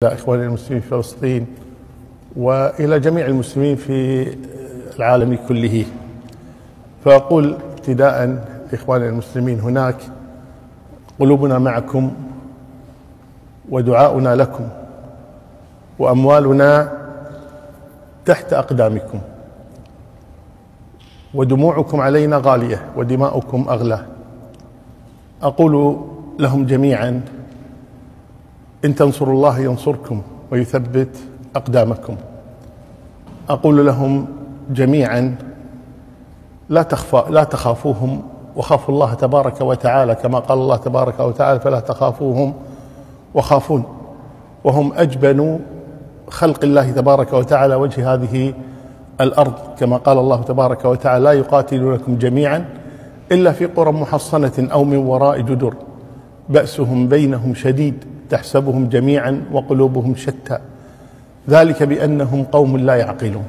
إخواني المسلمين في فلسطين وإلى جميع المسلمين في العالم كله، فأقول ابتداء لإخواني المسلمين هناك: قلوبنا معكم ودعاؤنا لكم وأموالنا تحت أقدامكم، ودموعكم علينا غالية ودماؤكم أغلى. أقول لهم جميعا: إن تنصروا الله ينصركم ويثبت أقدامكم. أقول لهم جميعا: لا تخافوهم وخافوا الله تبارك وتعالى، كما قال الله تبارك وتعالى: فلا تخافوهم وخافون. وهم أجبن خلق الله تبارك وتعالى وجه هذه الأرض، كما قال الله تبارك وتعالى: لا يقاتلونكم جميعا إلا في قرى محصنة أو من وراء جدر بأسهم بينهم شديد تحسبهم جميعا وقلوبهم شتى ذلك بأنهم قوم لا يعقلون.